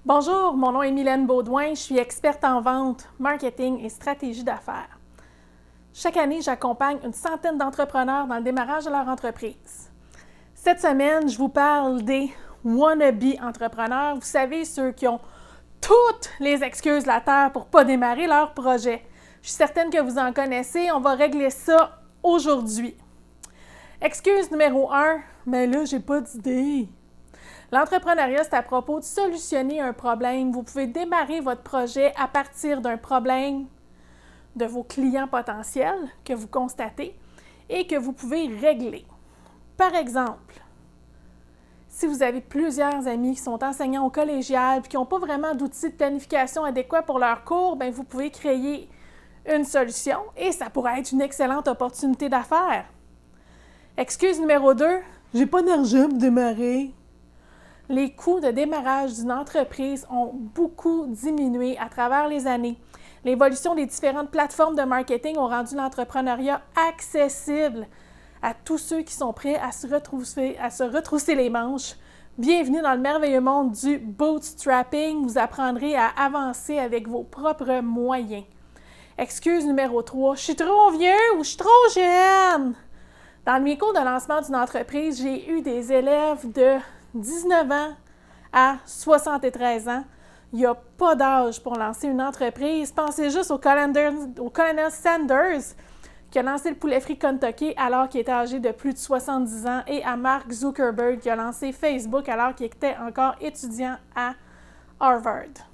Bonjour, mon nom est Mylène Beaudoin, je suis experte en vente, marketing et stratégie d'affaires. Chaque année, j'accompagne une centaine d'entrepreneurs dans le démarrage de leur entreprise. Cette semaine, je vous parle des wannabe entrepreneurs. Vous savez, ceux qui ont toutes les excuses de la terre pour ne pas démarrer leur projet. Je suis certaine que vous en connaissez, on va régler ça aujourd'hui. Excuse numéro 1, mais là, j'ai pas d'idée. L'entrepreneuriat, c'est à propos de solutionner un problème. Vous pouvez démarrer votre projet à partir d'un problème de vos clients potentiels que vous constatez et que vous pouvez régler. Par exemple, si vous avez plusieurs amis qui sont enseignants au collégial et qui n'ont pas vraiment d'outils de planification adéquats pour leurs cours, bien, vous pouvez créer une solution et ça pourrait être une excellente opportunité d'affaires. Excuse numéro 2, j'ai pas d'argent pour démarrer. Les coûts de démarrage d'une entreprise ont beaucoup diminué à travers les années. L'évolution des différentes plateformes de marketing ont rendu l'entrepreneuriat accessible à tous ceux qui sont prêts à se retrousser les manches. Bienvenue dans le merveilleux monde du bootstrapping. Vous apprendrez à avancer avec vos propres moyens. Excuse numéro 3, je suis trop vieux ou je suis trop jeune? Dans mes cours de lancement d'une entreprise, j'ai eu des élèves de 19 ans à 73 ans. Il n'y a pas d'âge pour lancer une entreprise. Pensez juste au colonel Sanders qui a lancé le poulet frit Kentucky alors qu'il était âgé de plus de 70 ans et à Mark Zuckerberg qui a lancé Facebook alors qu'il était encore étudiant à Harvard.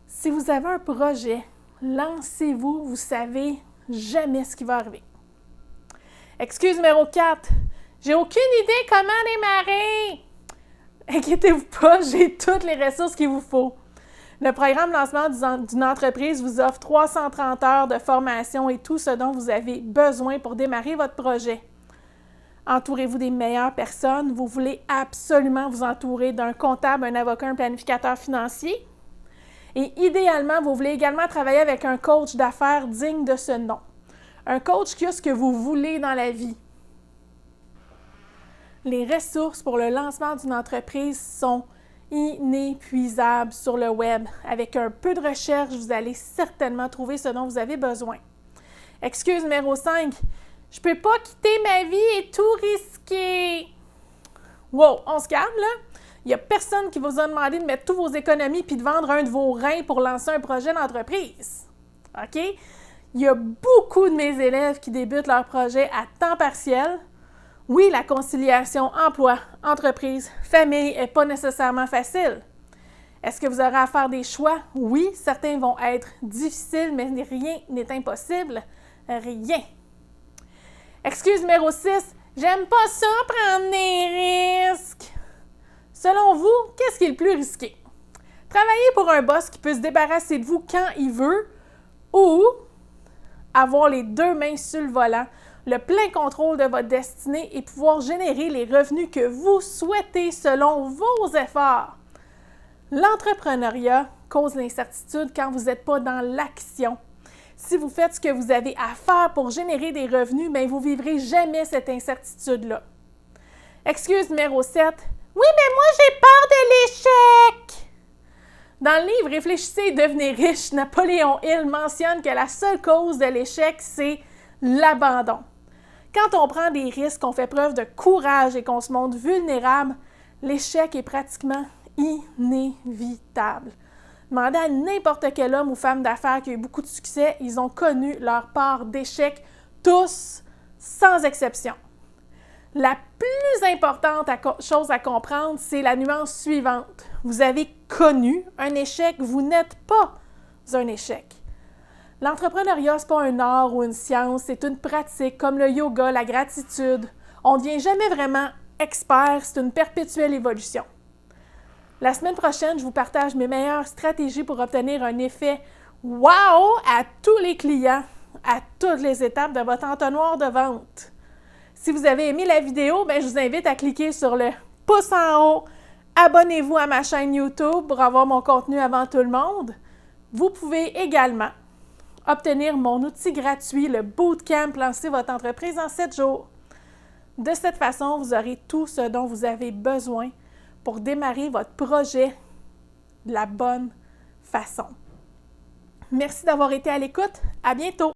Si vous avez un projet, lancez-vous, vous savez jamais ce qui va arriver. Excuse numéro 4. J'ai aucune idée comment démarrer. Inquiétez-vous pas, j'ai toutes les ressources qu'il vous faut. Le programme lancement d'une entreprise vous offre 330 heures de formation et tout ce dont vous avez besoin pour démarrer votre projet. Entourez-vous des meilleures personnes. Vous voulez absolument vous entourer d'un comptable, un avocat, un planificateur financier. Et idéalement, vous voulez également travailler avec un coach d'affaires digne de ce nom. Un coach qui a ce que vous voulez dans la vie. Les ressources pour le lancement d'une entreprise sont inépuisables sur le web. Avec un peu de recherche, vous allez certainement trouver ce dont vous avez besoin. Excuse numéro 5. Je peux pas quitter ma vie et tout risquer. Wow, on se calme là? Il n'y a personne qui vous a demandé de mettre toutes vos économies puis de vendre un de vos reins pour lancer un projet d'entreprise. OK? Il y a beaucoup de mes élèves qui débutent leur projet à temps partiel. Oui, la conciliation emploi, entreprise, famille n'est pas nécessairement facile. Est-ce que vous aurez à faire des choix? Oui, certains vont être difficiles, mais rien n'est impossible. Rien. Excuse numéro 6. J'aime pas ça prendre des risques. Selon vous, qu'est-ce qui est le plus risqué? Travailler pour un boss qui peut se débarrasser de vous quand il veut ou avoir les deux mains sur le volant, le plein contrôle de votre destinée et pouvoir générer les revenus que vous souhaitez selon vos efforts. L'entrepreneuriat cause l'incertitude quand vous n'êtes pas dans l'action. Si vous faites ce que vous avez à faire pour générer des revenus, bien, vous ne vivrez jamais cette incertitude-là. Excuse numéro 7. Oui, mais moi, j'ai peur de l'échec! Dans le livre « Réfléchissez et devenez riche », Napoléon Hill mentionne que la seule cause de l'échec, c'est l'abandon. Quand on prend des risques, on fait preuve de courage et qu'on se montre vulnérable, l'échec est pratiquement inévitable. Demandez à n'importe quel homme ou femme d'affaires qui a eu beaucoup de succès, ils ont connu leur part d'échecs, tous, sans exception. La plus importante chose à comprendre, c'est la nuance suivante. Vous avez connu un échec, vous n'êtes pas un échec. L'entrepreneuriat, ce n'est pas un art ou une science, c'est une pratique comme le yoga, la gratitude. On ne devient jamais vraiment expert, c'est une perpétuelle évolution. La semaine prochaine, je vous partage mes meilleures stratégies pour obtenir un effet « wow » à tous les clients, à toutes les étapes de votre entonnoir de vente. Si vous avez aimé la vidéo, bien, je vous invite à cliquer sur le pouce en haut. Abonnez-vous à ma chaîne YouTube pour avoir mon contenu avant tout le monde. Vous pouvez également obtenir mon outil gratuit, le Bootcamp, lancer votre entreprise en 7 jours. De cette façon, vous aurez tout ce dont vous avez besoin pour démarrer votre projet de la bonne façon. Merci d'avoir été à l'écoute. À bientôt!